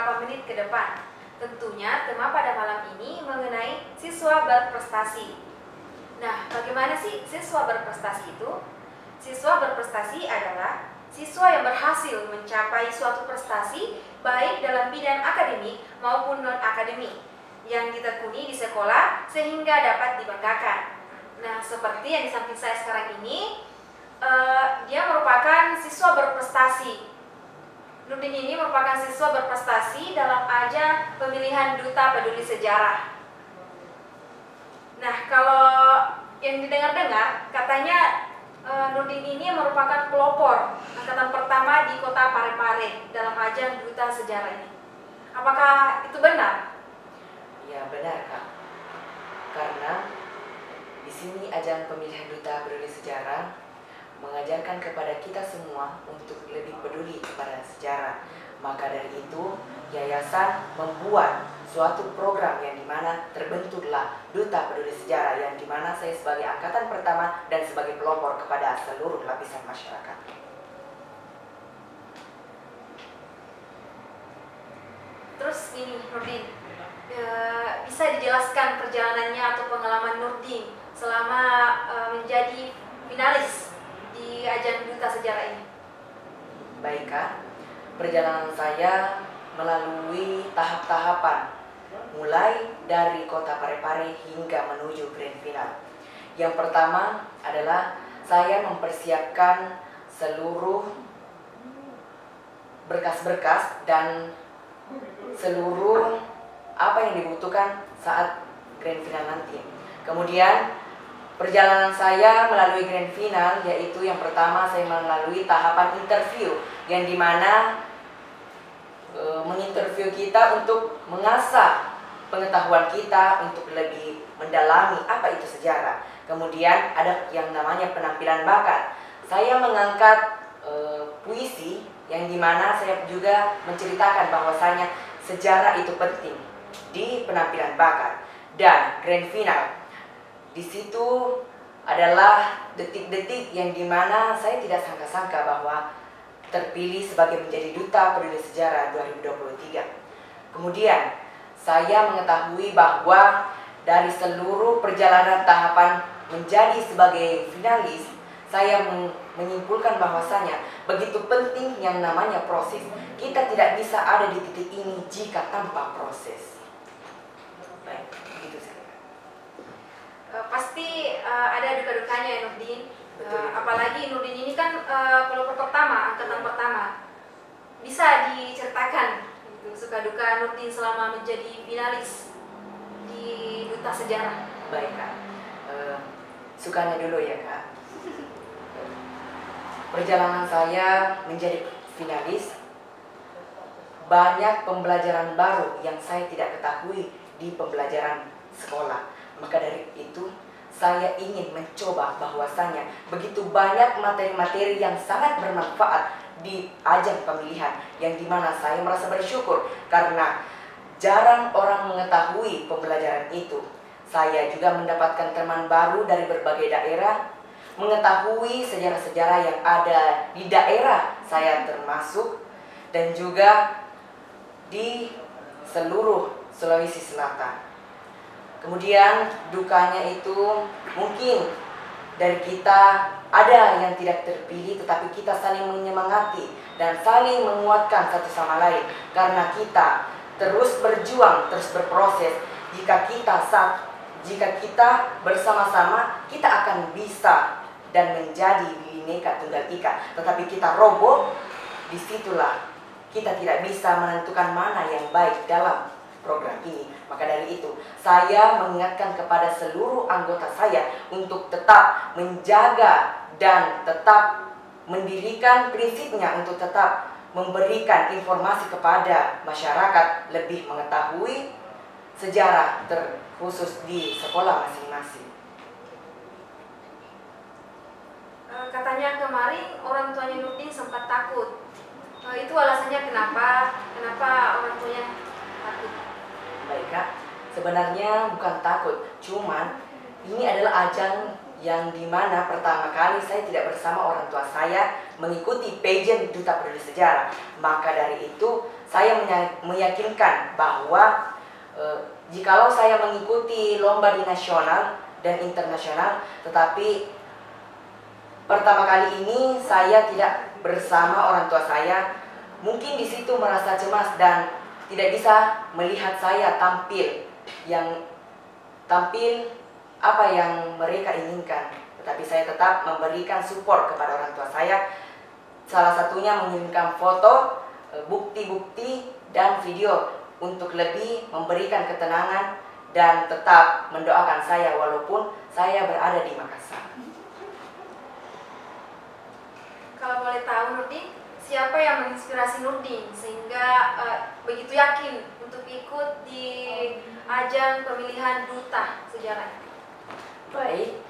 beberapa menit ke depan. Tentunya tema pada malam ini mengenai siswa berprestasi. Nah, bagaimana sih siswa berprestasi itu? Siswa berprestasi adalah siswa yang berhasil mencapai suatu prestasi baik dalam bidang akademik maupun non-akademik yang ditekuni di sekolah sehingga dapat dibanggakan. Nah, seperti yang di samping saya sekarang ini, dia merupakan siswa berprestasi. Nurdin ini merupakan siswa berprestasi dalam ajang pemilihan Duta Peduli Sejarah. Nah, kalau yang didengar-dengar, katanya Nurdin ini merupakan pelopor angkatan pertama di kota Parepare dalam ajang Duta Sejarah ini. Apakah itu benar? Ya, benar, Kak. Karena di sini ajang pemilihan Duta Peduli Sejarah mengajarkan kepada kita semua untuk lebih peduli kepada sejarah. Maka dari itu, yayasan membuat suatu program yang dimana terbentuklah Duta Peduli Sejarah, yang dimana saya sebagai angkatan pertama dan sebagai pelopor kepada seluruh lapisan masyarakat. Terus ini Nurdin, bisa dijelaskan perjalanannya atau pengalaman Nurdin selama menjadi finalis di ajang Duta Sejarah ini? Baik, Kak. Perjalanan saya melalui tahap-tahapan, mulai dari kota Parepare hingga menuju grand final. Yang pertama adalah saya mempersiapkan seluruh berkas-berkas dan seluruh apa yang dibutuhkan saat grand final nanti. Kemudian perjalanan saya melalui grand final, yaitu yang pertama saya melalui tahapan interview, yang dimana menginterview kita untuk mengasah pengetahuan kita untuk lebih mendalami apa itu sejarah. Kemudian ada yang namanya penampilan bakat. Saya mengangkat puisi, yang dimana saya juga menceritakan bahwasanya sejarah itu penting di penampilan bakat. Dan grand final, di situ adalah detik-detik yang dimana saya tidak sangka-sangka bahwa terpilih sebagai menjadi Duta Peduli Sejarah 2023. Kemudian saya mengetahui bahwa dari seluruh perjalanan tahapan menjadi sebagai finalis, saya menyimpulkan bahwasanya begitu penting yang namanya proses. Kita tidak bisa ada di titik ini jika tanpa proses. Baik, begitu saja. Pasti ada duka-dukanya ya Nurdin. Apalagi Nurdin ini kan pelopor pertama, angkatan pertama. Bisa diceritakan gitu, suka duka Nurdin selama menjadi finalis di Duta Sejarah? Baik, Kak. Sukanya dulu ya, Kak. Perjalanan saya menjadi finalis, banyak pembelajaran baru yang saya tidak ketahui di pembelajaran sekolah. Maka dari itu saya ingin mencoba bahwasanya begitu banyak materi-materi yang sangat bermanfaat di ajang pemilihan, yang dimana saya merasa bersyukur karena jarang orang mengetahui pembelajaran itu. Saya juga mendapatkan teman baru dari berbagai daerah, mengetahui sejarah-sejarah yang ada di daerah saya termasuk, dan juga di seluruh Sulawesi Selatan. Kemudian dukanya itu mungkin dari kita ada yang tidak terpilih, tetapi kita saling menyemangati dan saling menguatkan satu sama lain. Karena kita terus berjuang, terus berproses. Jika kita bersama-sama, kita akan bisa dan menjadi Bhinneka Tunggal Ika. Tetapi kita roboh, disitulah kita tidak bisa menentukan mana yang baik dalam program ini. Maka dari itu, saya mengingatkan kepada seluruh anggota saya untuk tetap menjaga dan tetap mendirikan prinsipnya untuk tetap memberikan informasi kepada masyarakat, lebih mengetahui sejarah terkhusus di sekolah masing-masing. Katanya kemarin orang tuanya Nurdin sempat takut. Itu alasannya kenapa orang tuanya takut? Baik, Kak, sebenarnya bukan takut, cuman ini adalah ajang yang dimana pertama kali saya tidak bersama orang tua saya mengikuti pageant Duta Peduli Sejarah. Maka dari itu saya meyakinkan bahwa jikalau saya mengikuti lomba di nasional dan internasional, tetapi pertama kali ini saya tidak bersama orang tua saya, mungkin di situ merasa cemas dan tidak bisa melihat saya tampil apa yang mereka inginkan. Tetapi saya tetap memberikan support kepada orang tua saya. Salah satunya mengirimkan foto, bukti-bukti dan video untuk lebih memberikan ketenangan dan tetap mendoakan saya walaupun saya berada di Makassar. Kalau boleh tahu Nurdin, siapa yang menginspirasi Nurdin sehingga begitu yakin untuk ikut di ajang pemilihan Duta Sejarah? Baik,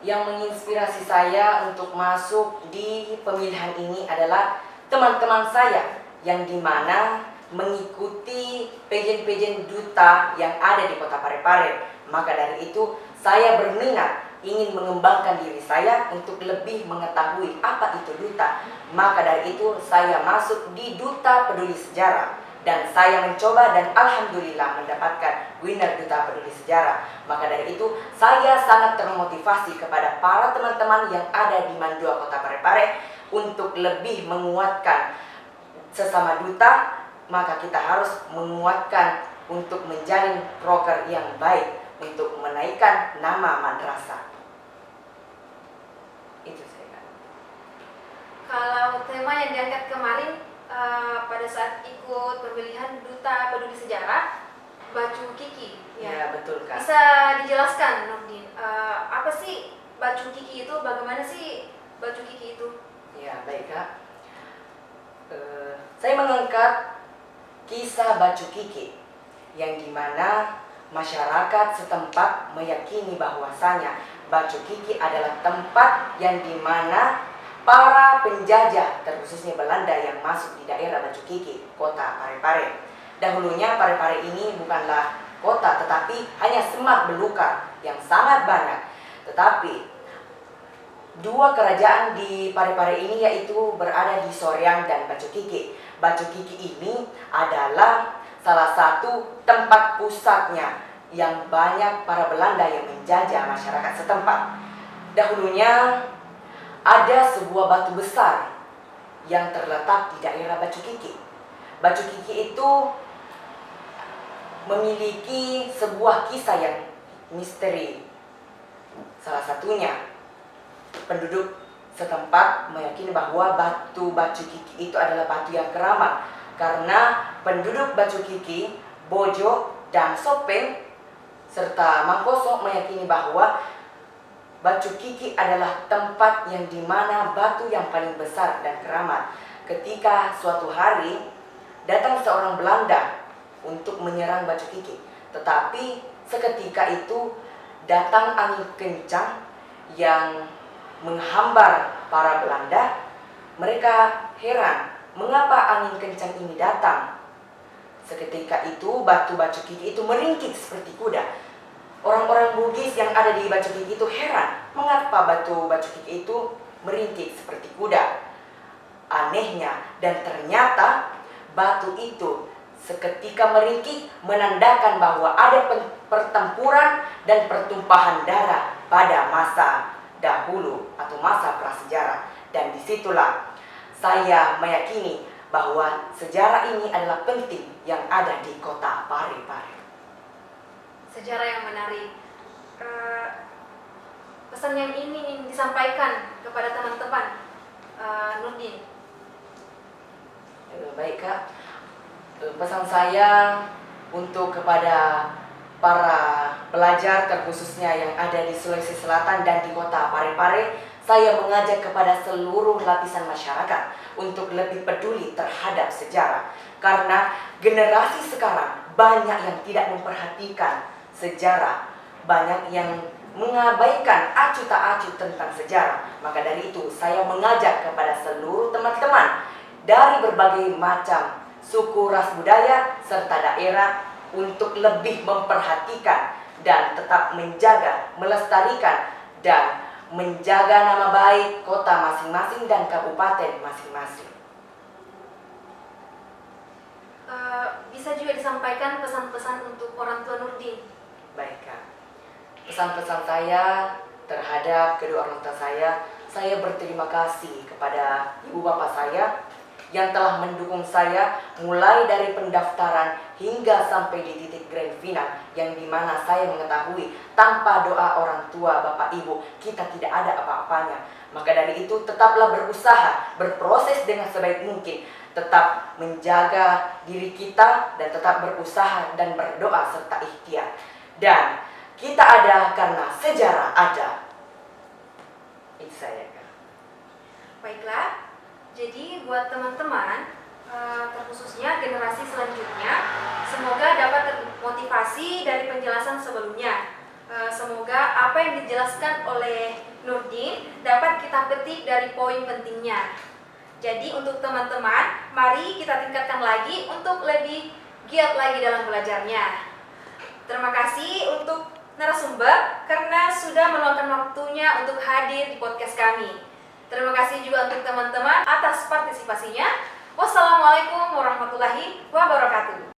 yang menginspirasi saya untuk masuk di pemilihan ini adalah teman-teman saya yang dimana mengikuti pageant-pageant duta yang ada di kota Parepare. Maka dari itu saya berminat ingin mengembangkan diri saya untuk lebih mengetahui apa itu duta. Maka dari itu saya masuk di Duta Peduli Sejarah dan saya mencoba dan alhamdulillah mendapatkan winner Duta Peduli Sejarah. Maka dari itu saya sangat termotivasi kepada para teman-teman yang ada di Mandua Kota Parepare untuk lebih menguatkan sesama duta. Maka kita harus menguatkan untuk menjalin proker yang baik untuk menaikkan nama madrasah. Itu saya. Kalau tema yang diangkat kemarin pada saat ikut pemilihan Duta Peduli Sejarah, Baju Kiki. Ya, betul Kak. Bisa dijelaskan Nurdin, apa sih Baju Kiki itu? Bagaimana sih Baju Kiki itu? Ya, baik Kak. Saya mengangkat kisah Baju Kiki yang dimana masyarakat setempat meyakini bahwasanya Baju Kiki adalah tempat yang dimana para penjajah, terkhususnya Belanda yang masuk di daerah Baju Kiki, kota Parepare. Dahulunya Parepare ini bukanlah kota, tetapi hanya semak belukar yang sangat banyak. Tetapi dua kerajaan di Parepare ini yaitu berada di Soreang dan Baju Kiki. Baju Kiki ini adalah salah satu tempat pusatnya yang banyak para Belanda yang menjajah masyarakat setempat. Dahulunya ada sebuah batu besar yang terletak di daerah Baju Kiki. Baju Kiki itu memiliki sebuah kisah yang misteri. Salah satunya, penduduk setempat meyakini bahwa batu Baju Kiki itu adalah batu yang keramat karena penduduk Baju Kiki, Bojo, dan Sopeng serta Mangkoso meyakini bahwa Baju Kiki adalah tempat yang dimana batu yang paling besar dan keramat. Ketika suatu hari datang seorang Belanda untuk menyerang Baju Kiki, tetapi seketika itu datang angin kencang yang menghambar para Belanda. Mereka heran mengapa angin kencang ini datang. Seketika itu batu Baju Kiki itu meringkik seperti kuda. Orang-orang Bugis yang ada di Baju Kiki itu heran mengapa batu Baju Kiki itu meringkik seperti kuda. Anehnya, dan ternyata batu itu seketika meringkik menandakan bahwa ada pertempuran dan pertumpahan darah pada masa dahulu atau masa prasejarah. Dan disitulah saya meyakini bahwa sejarah ini adalah penting yang ada di kota Parepare. Sejarah yang menarik. Pesan yang ingin disampaikan kepada teman-teman Nurdin. Baik Kak, pesan saya untuk kepada para pelajar terkhususnya yang ada di Sulawesi Selatan dan di kota Parepare, saya mengajak kepada seluruh lapisan masyarakat untuk lebih peduli terhadap sejarah. Karena generasi sekarang banyak yang tidak memperhatikan sejarah, banyak yang mengabaikan acuh tak acuh tentang sejarah. Maka dari itu saya mengajak kepada seluruh teman-teman dari berbagai macam suku, ras, budaya, serta daerah untuk lebih memperhatikan dan tetap menjaga, melestarikan dan menjaga nama baik kota masing-masing dan kabupaten masing-masing. Bisa juga disampaikan pesan-pesan untuk orang tua Nurdin. Baik, Kak. Pesan-pesan saya terhadap kedua orang tua saya berterima kasih kepada ibu bapak saya yang telah mendukung saya mulai dari pendaftaran hingga sampai di titik grand final, yang dimana saya mengetahui tanpa doa orang tua bapak ibu kita tidak ada apa-apanya. Maka dari itu tetaplah berusaha, berproses dengan sebaik mungkin, tetap menjaga diri kita dan tetap berusaha dan berdoa serta ikhtiar. Dan kita ada karena sejarah ada. Itu saya, Kak. Baiklah, jadi buat teman-teman, terkhususnya generasi selanjutnya, semoga dapat termotivasi dari penjelasan sebelumnya. Semoga apa yang dijelaskan oleh Nurdin dapat kita petik dari poin pentingnya. Jadi untuk teman-teman, mari kita tingkatkan lagi untuk lebih giat lagi dalam belajarnya. Terima kasih untuk narasumber karena sudah meluangkan waktunya untuk hadir di podcast kami. Terima kasih juga untuk teman-teman atas partisipasinya. Wassalamualaikum warahmatullahi wabarakatuh.